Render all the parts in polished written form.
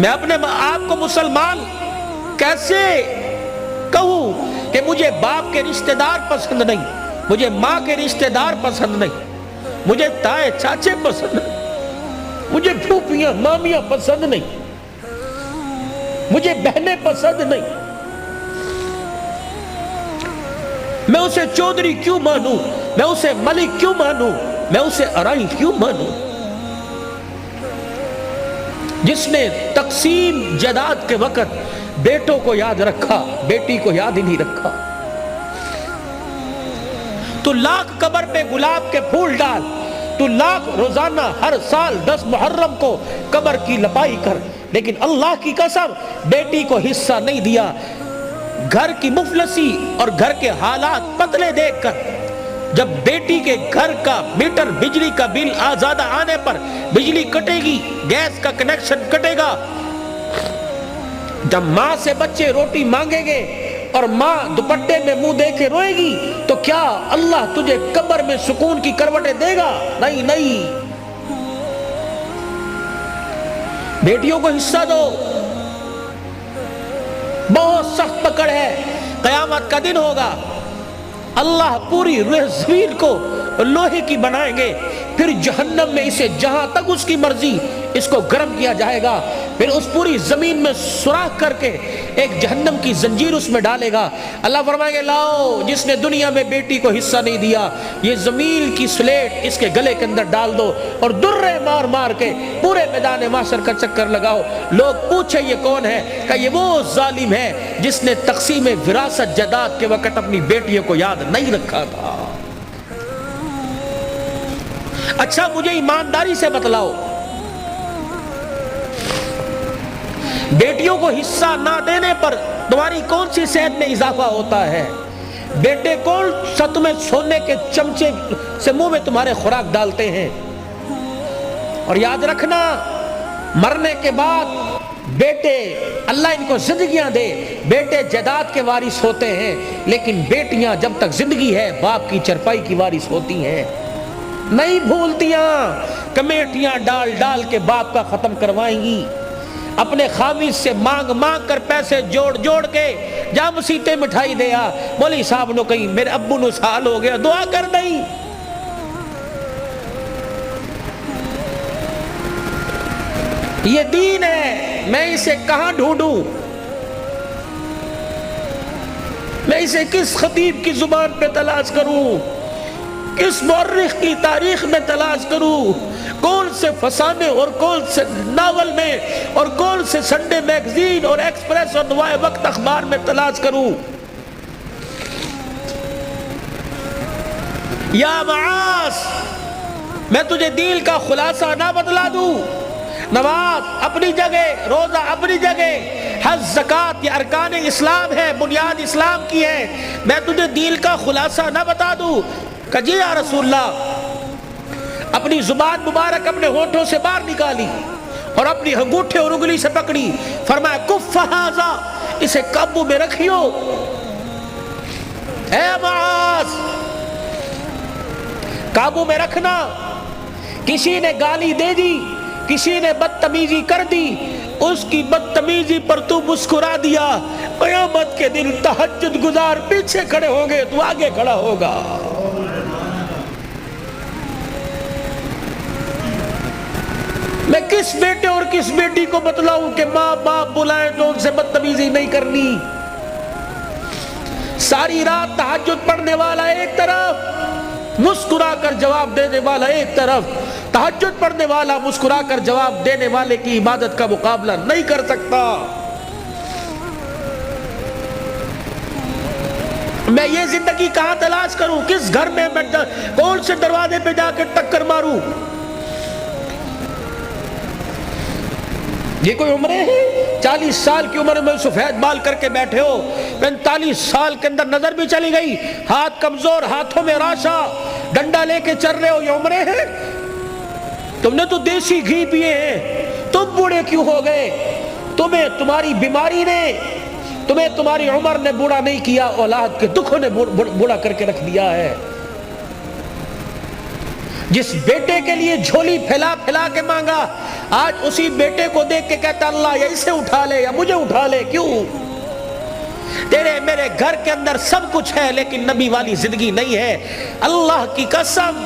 میں اپنے آپ کو مسلمان کیسے کہوں کہ مجھے باپ کے رشتہ دار پسند نہیں، مجھے ماں کے رشتہ دار پسند نہیں، مجھے تائے چاچے پسند نہیں، مجھے پھوپھیاں مامیاں پسند نہیں، مجھے بہنیں پسند نہیں، میں اسے چودھری کیوں مانوں، میں اسے ملک کیوں مانوں، میں اسے ارائی کیوں مانوں؟ جس نے تقسیم جائیداد کے وقت بیٹوں کو یاد رکھا، بیٹی کو یاد ہی نہیں رکھا۔ تو لاکھ قبر پہ گلاب کے پھول ڈال، تو لاکھ روزانہ ہر سال 10 محرم کو قبر کی لپائی کر، لیکن اللہ کی قسم بیٹی کو حصہ نہیں دیا۔ گھر کی مفلسی اور گھر کے حالات پتلے دیکھ کر جب بیٹی کے گھر کا میٹر بجلی کا بل زیادہ آنے پر بجلی کٹے گی، گیس کا کنیکشن کٹے گا، جب ماں سے بچے روٹی مانگیں گے اور ماں دوپٹے میں منہ دے کے روئے گی، تو کیا اللہ تجھے قبر میں سکون کی کروٹیں دے گا؟ نہیں نہیں۔ بیٹیوں کو حصہ دو۔ بہت سخت پکڑ ہے، قیامت کا دن ہوگا، اللہ پوری روح زمین کو لوہے کی بنائیں گے، پھر جہنم میں اسے جہاں تک اس کی مرضی اس کو گرم کیا جائے گا، پھر اس پوری زمین میں سوراخ کر کے ایک جہنم کی زنجیر اس میں ڈالے گا۔ اللہ فرمائیں گے لاؤ، جس نے دنیا میں بیٹی کو حصہ نہیں دیا، یہ زمین کی سلیٹ اس کے گلے کے اندر ڈال دو اور درے مار مار کے پورے میدان محشر کا چکر لگاؤ۔ لوگ پوچھے یہ کون ہے؟ کہ یہ وہ ظالم ہے جس نے تقسیم وراثت جائیداد کے وقت اپنی بیٹیوں کو یاد نہیں رکھا تھا۔ اچھا مجھے ایمانداری سے بتلاؤ، بیٹیوں کو حصہ نہ دینے پر تمہاری کون سی صحت میں اضافہ ہوتا ہے؟ بیٹے کون سا تمہیں سونے کے چمچے سے منہ میں تمہارے خوراک ڈالتے ہیں؟ اور یاد رکھنا، مرنے کے بعد بیٹے، اللہ ان کو زندگیاں دے، بیٹے جائیداد کے وارث ہوتے ہیں، لیکن بیٹیاں جب تک زندگی ہے باپ کی چرپائی کی وارث ہوتی ہیں۔ نہیں بھولتیاں، کمیٹیاں ڈال ڈال کے باپ کا ختم کروائیں گی، اپنے خامد سے مانگ مانگ کر پیسے جوڑ جوڑ کے جا مسیطے مٹھائی دیا، مولوی صاحب نو کہیں میرے ابو نو سال ہو گیا دعا کر دیں۔ یہ دین ہے، میں اسے کہاں ڈھونڈوں؟ میں اسے کس خطیب کی زبان پہ تلاش کروں؟ کس مورخ کی تاریخ میں تلاش کروں؟ کون سے فسانے اور کون سے ناول میں اور کون سے سنڈے میگزین اور ایکسپریس اور نوائے وقت اخبار میں تلاش کروں؟ یا معاذ، میں تجھے دین کا خلاصہ نہ بتلا دوں؟ نماز اپنی جگہ، روزہ اپنی جگہ، حج زکوٰۃ یہ ارکان اسلام ہے، بنیاد اسلام کی ہے، میں تجھے دین کا خلاصہ نہ بتا دوں؟ کہ جی یا رسول اللہ، اپنی زبان مبارک اپنے ہونٹوں سے باہر نکالی اور اپنی انگوٹھے اور انگلی سے پکڑی، فرمایا کف ھذا، اسے قابو میں رکھیو۔ اے معاذ، قابو میں رکھنا۔ کسی نے گالی دے دی، کسی نے بدتمیزی کر دی، اس کی بدتمیزی پر تو مسکرا دیا، قیامت کے دن تہجد گزار پیچھے کھڑے ہوں گے، تو آگے کھڑا ہوگا۔ میں کس بیٹے اور کس بیٹی کو بتلاؤں کہ ماں باپ بلائیں تو ان سے بدتمیزی نہیں کرنی؟ ساری رات تہجد پڑھنے والا ایک طرف، مسکرا کر جواب دینے والا ایک طرف۔ تہجد پڑھنے والا مسکرا کر جواب دینے والے کی عبادت کا مقابلہ نہیں کر سکتا۔ میں یہ زندگی کہاں تلاش کروں؟ کس گھر میں کون سے دروازے پہ جا کے ٹکر ماروں؟ یہ کوئی عمریں ہیں؟ 40 سال کی عمر میں سفید بال کر کے بیٹھے ہو، 45 سال کے اندر نظر بھی چلی گئی، ہاتھ کمزور، ہاتھوں میں راشا، ڈنڈا لے کے چل رہے ہو، یہ عمریں ہیں؟ تم نے تو دیسی گھی پیے ہیں، تم بوڑھے کیوں ہو گئے؟ تمہیں تمہاری بیماری نے، تمہیں تمہاری عمر نے بوڑھا نہیں کیا، اولاد کے دکھوں نے بوڑھا کر کے رکھ دیا ہے۔ جس بیٹے کے لیے جھولی پھیلا پھیلا کے مانگا، آج اسی بیٹے کو دیکھ کے کہتا اللہ یا اسے اٹھا لے یا مجھے اٹھا لے. کیوں؟ تیرے میرے گھر کے اندر سب کچھ ہے لیکن نبی والی زندگی نہیں ہے. اللہ کی قسم.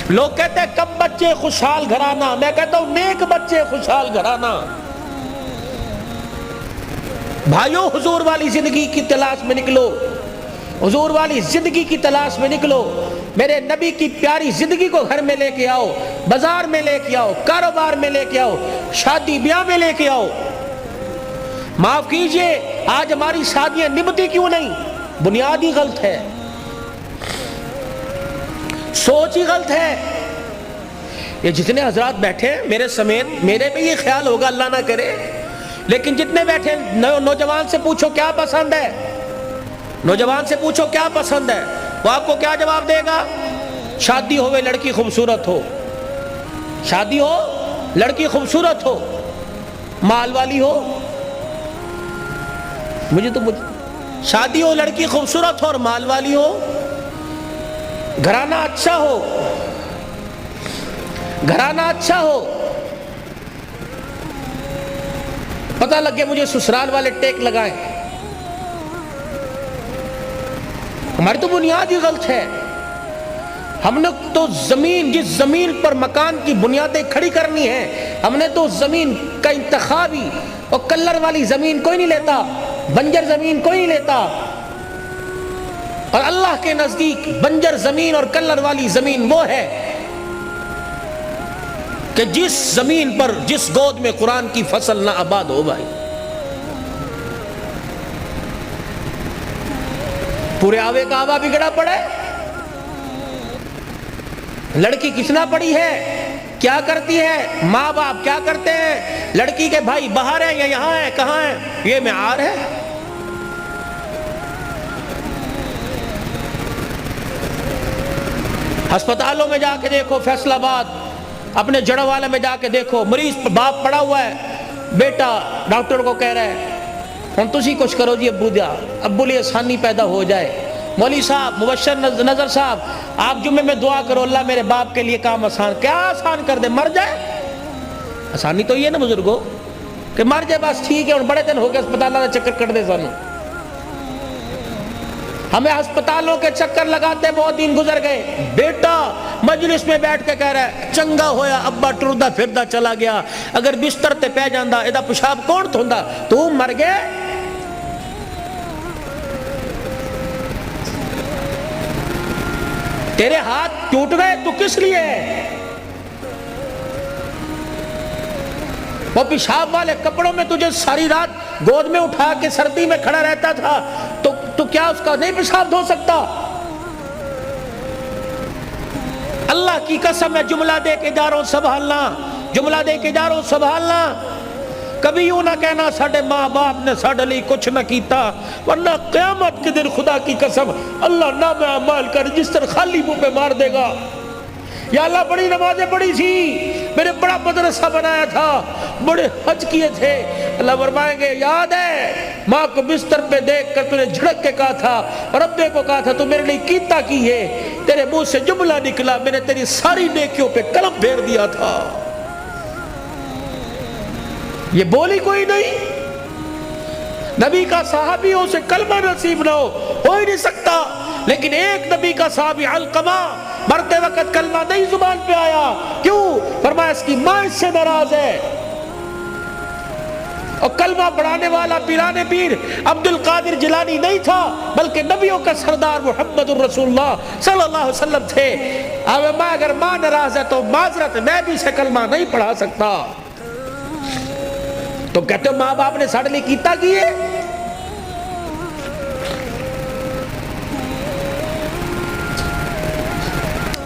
لوگ کہتے ہیں کم بچے خوشحال گھرانہ، میں کہتا ہوں نیک بچے خوشحال گھرانہ. بھائیوں حضور والی زندگی کی تلاش میں نکلو، حضور والی زندگی کی تلاش میں نکلو. میرے نبی کی پیاری زندگی کو گھر میں لے کے آؤ، بازار میں لے کے آؤ، کاروبار میں لے کے آؤ، شادی بیاہ میں لے کے آؤ. معاف کیجئے آج ہماری شادیاں نبھتی کیوں نہیں؟ بنیاد ہی غلط ہے، سوچ ہی غلط ہے. یہ جتنے حضرات بیٹھے ہیں میرے سمیت، میرے بھی یہ خیال ہوگا اللہ نہ کرے، لیکن جتنے بیٹھے نوجوان سے پوچھو کیا پسند ہے، نوجوان سے پوچھو کیا پسند ہے، وہ آپ کو کیا جواب دے گا؟ شادی ہوئے لڑکی خوبصورت ہو، شادی ہو لڑکی خوبصورت ہو، مال والی ہو. مجھے شادی ہو لڑکی خوبصورت ہو اور مال والی ہو، گھرانہ اچھا ہو، گھرانہ اچھا ہو. پتہ لگے مجھے سسرال والے ٹیک لگائیں. ہماری تو بنیاد ہی غلط ہے. ہم نے تو زمین، جس زمین پر مکان کی بنیادیں کھڑی کرنی ہیں، ہم نے تو زمین کا انتخابی اور کلر والی زمین کوئی نہیں لیتا، بنجر زمین کوئی نہیں لیتا. اور اللہ کے نزدیک بنجر زمین اور کلر والی زمین وہ ہے کہ جس زمین پر، جس گود میں قرآن کی فصل نہ آباد ہو. بھائی پورے آوے کا آوا بگڑا پڑا ہے. لڑکی کتنا پڑی ہے، کیا کرتی ہے، ماں باپ کیا کرتے ہیں، لڑکی کے بھائی باہر ہیں یا یہاں ہیں، کہاں ہیں، یہ معیار ہے. ہسپتالوں میں جا کے دیکھو، فیصل آباد اپنے جڑوں والے میں جا کے دیکھو، مریض باپ پڑا ہوا ہے، بیٹا ڈاکٹر کو کہہ رہا ہے ہم تسی کچھ کرو جی ابو دیا، ابو لیے آسانی پیدا ہو جائے. مولوی صاحب، مبشر نظر صاحب، آپ جمعے میں دعا کرو اللہ میرے باپ کے لیے کام آسان. کیا آسان کر دے؟ مر جائے. آسانی تو یہ نا بزرگوں کہ مر جائے بس ٹھیک ہے. اور بڑے دن ہو گئے اسپتالوں کا چکر کٹ دے سانو. ہمیں ہسپتالوں کے چکر لگاتے بہت دن گزر گئے. بیٹا مجلس میں بیٹھ کے کہہ رہا ہے چنگا ہویا ابا ٹردا پھردا چلا گیا، اگر بستر تے پہ جاندا ایدا پیشاب کون دھوندا؟ تو مر گئے. تیرے ہاتھ ٹوٹ گئے تو کس لیے؟ وہ پیشاب والے کپڑوں میں تجھے ساری رات گود میں اٹھا کے سردی میں کھڑا رہتا تھا تو کیا اس کا نہیں پیشاب دھو سکتا؟ اللہ کی قسم ہے جملہ دے کے جا رہا ہوں سنبھالنا، جملہ دے کے جا رہا ہوں سنبھالنا. کبھی یوں نہ کہنا ساڑھے ماں باپ نے ساڑھے لئے کچھ نہ کیتا، ورنہ قیامت کے دن خدا کی قسم اللہ نام اعمال کر جس طرح خالی منہ پہ مار دے گا. یا اللہ بڑی نمازیں پڑھی تھی، میں نے بڑا مدرسہ بنایا تھا، بڑے حج کیے تھے. اللہ فرمائیں گے یاد ہے ماں کو بستر پہ دیکھ کر تو نے جھڑک کے کہا تھا اور ابے کو کہا تھا تو میرے لیے کیتا کی ہے، تیرے منہ سے جملہ نکلا، میں نے تیری ساری نیکیوں پہ قلم پھیر دیا تھا. یہ بولی کوئی نہیں. نبی کا صحابی ہو اسے کلمہ نصیب نہ ہو ہی نہیں سکتا. لیکن ایک نبی کا صحابی علقمہ مرتے وقت کلمہ نہیں زبان پہ آیا. کیوں؟ فرمایا اس کی ماں اس سے ناراض ہے. اور کلمہ پڑھانے والا پیرانے پیر عبد القادر جیلانی نہیں تھا بلکہ نبیوں کا سردار محمد الرسول اللہ صلی اللہ علیہ وسلم تھے. اب اگر ماں ناراض ہے تو معذرت، میں بھی اسے کلمہ نہیں پڑھا سکتا. تو کہتے ہو ماں باپ نے ساڑھے لیے کیتا کیے.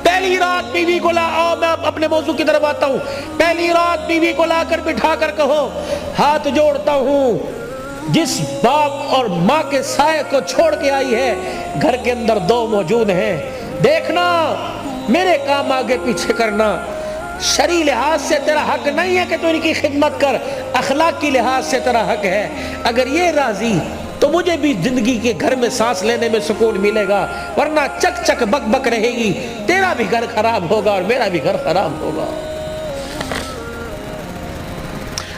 پہلی رات بیوی کو لا، میں اپنے موضوع کی طرف آتا ہوں. پہلی رات بیوی کو لا کر بٹھا کر کہو ہاتھ جوڑتا ہوں جس باپ اور ماں کے سائے کو چھوڑ کے آئی ہے، گھر کے اندر دو موجود ہیں، دیکھنا میرے کام آگے پیچھے کرنا. شرعی لحاظ سے تیرا حق نہیں ہے کہ تو ان کی خدمت کر، اخلاقی لحاظ سے تیرا حق ہے. اگر یہ راضی تو مجھے بھی زندگی کے گھر میں سانس لینے میں سکون ملے گا، ورنہ چک چک بک بک رہے گی، تیرا بھی گھر خراب ہوگا اور میرا بھی گھر خراب ہوگا.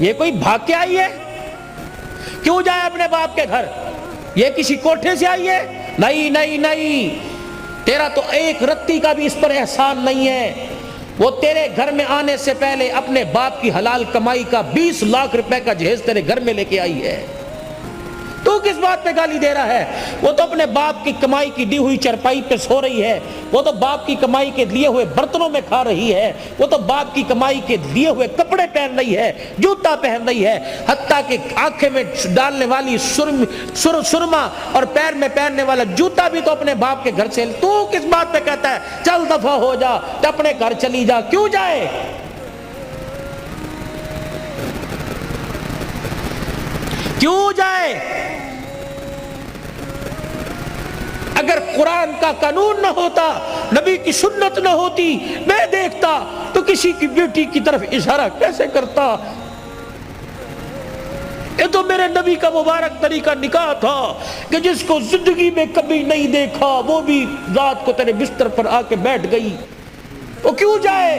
یہ کوئی بھاگ کے آئی ہے؟ کیوں جائے اپنے باپ کے گھر؟ یہ کسی کوٹھے سے آئی ہے؟ نہیں نہیں نہیں، تیرا تو ایک رتی کا بھی اس پر احسان نہیں ہے۔ وہ تیرے گھر میں آنے سے پہلے اپنے باپ کی حلال کمائی کا 20 لاکھ روپے کا جہیز تیرے گھر میں لے کے آئی ہے، تو کس بات پہ گالی دے رہا ہے؟ وہ تو اپنے باپ کی کمائی کی دی ہوئی چرپائی پہ سو رہی ہے، وہ تو باپ کی کمائی کے لیے ہوئے برتنوں میں کھا رہی ہے، وہ تو باپ کی کمائی کے لیے ہوئے کپڑے پہن رہی ہے، جوتا پہن رہی ہے، حتیٰ کہ آنکھیں میں ڈالنے والی سرما اور پیر میں پہننے والا جوتا بھی تو اپنے باپ کے گھر سے۔ تو کس بات پہ کہتا ہے چل دفع ہو جا، تو اپنے گھر چلی جا؟ کیوں جائے؟ کیوں جائے؟ اگر قرآن کا قانون نہ ہوتا، نبی کی سنت نہ ہوتی، میں دیکھتا تو کسی کی بیٹی کی طرف اشارہ کیسے کرتا؟ یہ تو میرے نبی کا مبارک طریقہ نکاح تھا کہ جس کو زندگی میں کبھی نہیں دیکھا وہ بھی رات کو تیرے بستر پر آ کے بیٹھ گئی، وہ کیوں جائے؟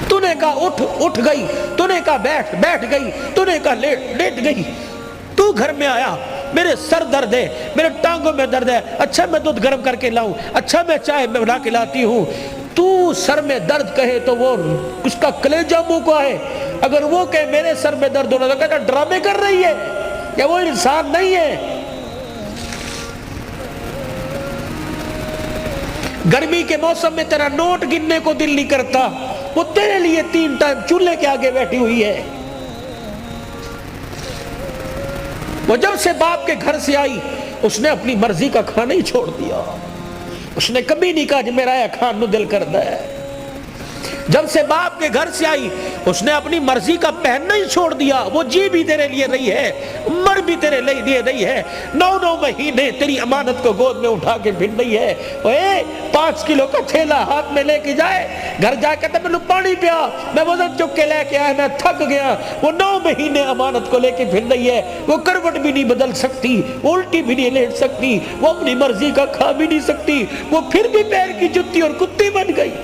تو نے کہا اٹھ گئی، تو نے کہا بیٹھ گئی، تو نے کہا لیٹ گئی۔ تو گھر میں آیا، میرے سر درد ہے، میرے ٹانگوں میں درد ہے، اچھا میں دودھ گرم کر کے لاؤں، اچھا میں چائے بنا کے لاتی ہوں۔ تو سر میں درد کہے تو وہ اس کا کلیجہ منہ کو ہے، اگر وہ کہے میرے سر میں درد ہونا تو کہتا ڈرامے کر رہی ہے، یا وہ انسان نہیں ہے؟ گرمی کے موسم میں تیرا نوٹ گننے کو دل نہیں کرتا، وہ تیرے لیے 3 ٹائم چولہے کے آگے بیٹھی ہوئی ہے۔ وہ جب سے باپ کے گھر سے آئی اس نے اپنی مرضی کا کھانا ہی چھوڑ دیا، اس نے کبھی نہیں کہا کہ میرا یہ کھان نو دل کرتا ہے۔ جب سے باپ کے گھر سے آئی اس نے اپنی مرضی کا پہننا ہی چھوڑ دیا، وہ جی بھی تیرے لیے رہی ہے، مر بھی تیرے لیے رہی ہے، 9 مہینے تیری امانت کو گود میں اٹھا کے پھر رہی ہے۔ 5 کلو کا تھیلا ہاتھ میں لے کے جائے، گھر جا کے میں پانی پیا، میں وزن چک کے لے کے آیا، میں تھک گیا۔ وہ 9 مہینے امانت کو لے کے پھر رہی ہے، وہ کروٹ بھی نہیں بدل سکتی، الٹی بھی نہیں لیٹ سکتی، وہ اپنی مرضی کا کھا بھی نہیں سکتی، وہ پھر بھی پیر کی جتی اور کتی بن گئی۔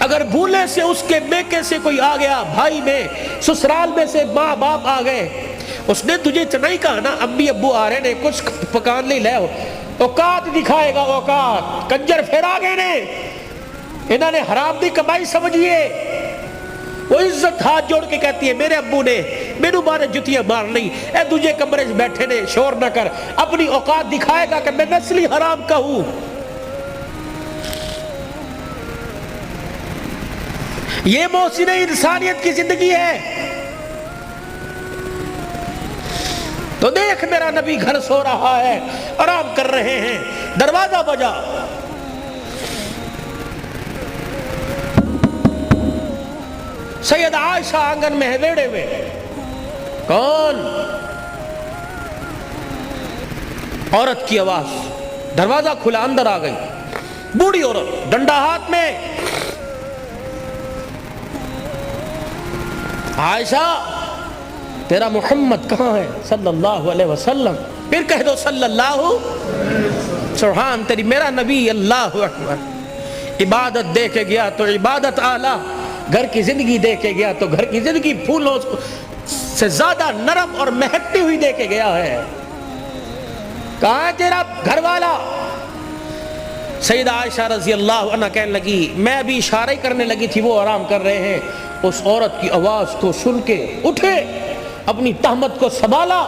اگر بھولے سے اس کے میکے سے کوئی آ گیا، بھائی میں سسرال میں سے ماں باپ آ گئے، اس نے تجھے نہیں کہا نا امی ابو آ رہے نے کچھ پکان نہیں لے، اوقات دکھائے گا، اوقات کنجر پھر آ گئے نے، انہوں نے حرام دی کمائی سمجھیے۔ وہ عزت ہاتھ جوڑ کے کہتی ہے میرے ابو نے میرے بارے جتیاں مار نہیں، اے تجھے کمرے سے بیٹھے نے، شور نہ کر، اپنی اوقات دکھائے گا کہ میں نسلی حرام کا ہوں۔ یہ محسن انسانیت کی زندگی ہے؟ تو دیکھ میرا نبی گھر سو رہا ہے، آرام کر رہے ہیں، دروازہ بجا، سید عائشہ آنگن میں ہے ویڑے میں، کون؟ عورت کی آواز، دروازہ کھلا، اندر آ گئی بوڑھی عورت، ڈنڈا ہاتھ میں۔ عائشہ تیرا محمد کہاں ہے صلی اللہ علیہ وسلم؟ پھر کہہ دو صلی اللہ، سبحان تیری، میرا نبی، اللہ اکبر۔ عبادت دے کے گیا تو عبادت اعلیٰ، گھر کی زندگی دے کے گیا تو گھر کی زندگی پھولوں سے زیادہ نرم اور مہکتی ہوئی دے کے گیا ہے۔ کہاں ہے تیرا گھر والا؟ سیدہ عائشہ رضی اللہ عنہ کہنے لگی، میں ابھی اشارہ کرنے لگی تھی، وہ آرام کر رہے ہیں۔ اس عورت کی آواز کو سن کے اٹھے، اپنی تہمت کو سنبھالا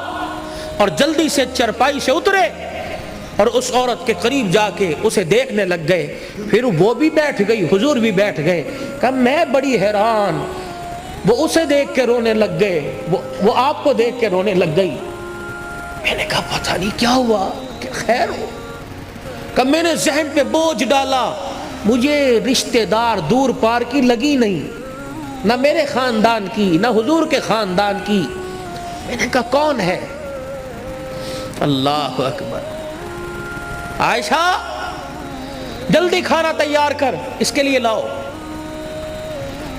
اور جلدی سے چرپائی سے اترے اور اس عورت کے قریب جا کے اسے دیکھنے لگ گئے۔ پھر وہ بھی بیٹھ گئی، حضور بھی بیٹھ گئے۔ کہا میں بڑی حیران، وہ اسے دیکھ کے رونے لگ گئے، وہ آپ کو دیکھ کے رونے لگ گئی۔ میں نے کہا پتہ نہیں کیا ہوا، کہ خیر ہو؟ کہ میں نے ذہن پہ بوجھ ڈالا، مجھے رشتہ دار دور پار کی لگی نہیں، نہ میرے خاندان کی نہ حضور کے خاندان کی۔ میں نے کہا کون ہے؟ اللہ اکبر۔ عائشہ جلدی کھانا تیار کر، اس کے لیے لاؤ۔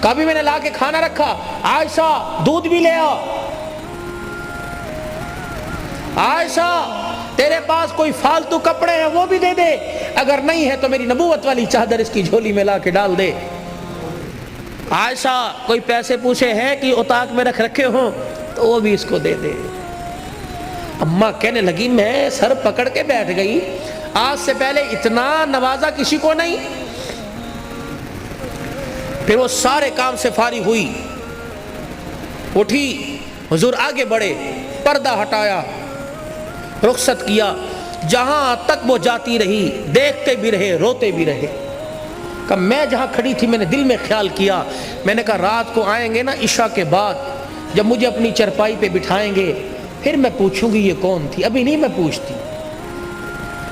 کبھی میں نے لا کے کھانا رکھا، عائشہ دودھ بھی لے آؤ، عائشہ تیرے پاس کوئی فالتو کپڑے ہیں وہ بھی دے دے، اگر نہیں ہے تو میری نبوت والی چادر اس کی جھولی میں لا کے ڈال دے۔ عائشہ کوئی پیسے پوچھے ہیں کہ اتاق میں رکھے ہوں تو وہ بھی اس کو دے دے۔ اماں کہنے لگی میں سر پکڑ کے بیٹھ گئی، آج سے پہلے اتنا نوازا کسی کو نہیں۔ پھر وہ سارے کام سے فارغ ہوئی، اٹھی، حضور آگے بڑھے، پردہ ہٹایا، رخصت کیا، جہاں تک وہ جاتی رہی دیکھتے بھی رہے روتے بھی رہے۔ کہ میں جہاں کھڑی تھی میں نے دل میں خیال کیا، میں نے کہا رات کو آئیں گے نا عشاء کے بعد، جب مجھے اپنی چرپائی پہ بٹھائیں گے پھر میں پوچھوں گی یہ کون تھی، ابھی نہیں میں پوچھتی۔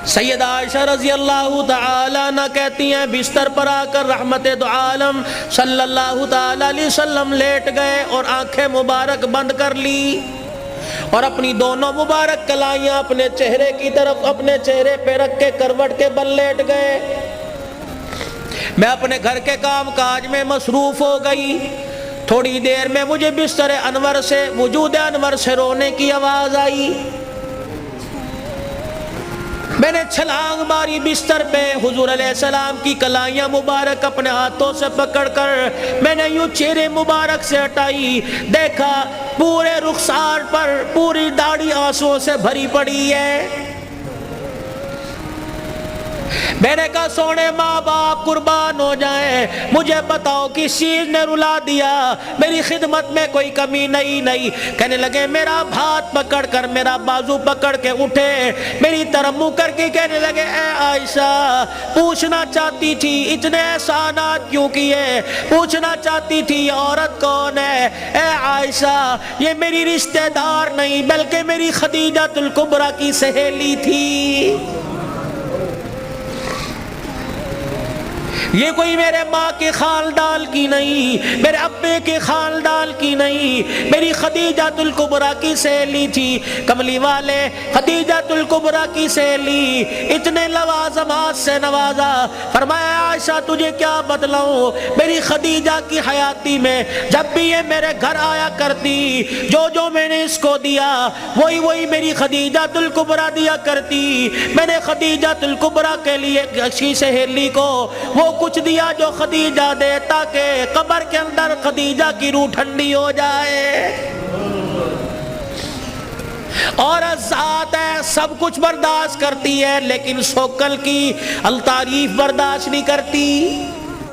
سیدہ عائشہ رضی اللہ تعالی عنہ کہتی ہیں بستر پر آ کر رحمت دو عالم صلی اللہ تعالی علیہ وسلم لیٹ گئے اور آنکھیں مبارک بند کر لی اور اپنی دونوں مبارک کلائیاں اپنے چہرے کی طرف اپنے چہرے پہ رکھ کے کروٹ کے بل لیٹ گئے۔ میں اپنے گھر کے کام کاج میں مصروف ہو گئی۔ تھوڑی دیر میں مجھے بستر انور سے وجود انور سے رونے کی آواز آئی۔ میں نے چھلانگ ماری بستر پہ، حضور علیہ السلام کی کلائیاں مبارک اپنے ہاتھوں سے پکڑ کر میں نے یوں چہرے مبارک سے ہٹائی، دیکھا پورے رخسار پر پوری داڑھی آنسوؤں سے بھری پڑی ہے۔ میں نے کہا سونے ماں باپ قربان ہو جائیں، مجھے بتاؤ کس چیز نے رلا دیا، میری خدمت میں کوئی کمی نہیں۔ کہنے لگے میرا ہاتھ پکڑ کر میرا بازو پکڑ کے اٹھے، میری طرف منہ کر کے کہنے لگے اے عائشہ پوچھنا چاہتی تھی اتنے احسانات کیوں کیے، پوچھنا چاہتی تھی یہ عورت کون ہے۔ اے عائشہ یہ میری رشتہ دار نہیں بلکہ میری خدیجہ الکبریٰ کی سہیلی تھی، یہ کوئی میرے ماں کے خاندان کی نہیں، میرے ابے کے خاندان کی نہیں، میری خدیجہ الکبریٰ کی سہیلی تھی۔ کملی والے خدیجہ الکبریٰ کی سہیلی، اتنے لوازمات سے نوازا۔ فرمایا عائشہ تجھے کیا بتلاؤں، میری خدیجہ کی حیاتی میں جب بھی یہ میرے گھر آیا کرتی، جو میں نے اس کو دیا وہی میری خدیجہ الکبریٰ دیا کرتی۔ میں نے خدیجہ الکبریٰ کے لیے اچھی سہیلی کو وہ کچھ دیا جو خدیجہ دے تاکہ قبر کے اندر خدیجہ کی روح ٹھنڈی ہو جائے۔ اور ذات ہے سب کچھ برداشت کرتی ہے لیکن سوکل کی التعریف برداشت نہیں کرتی۔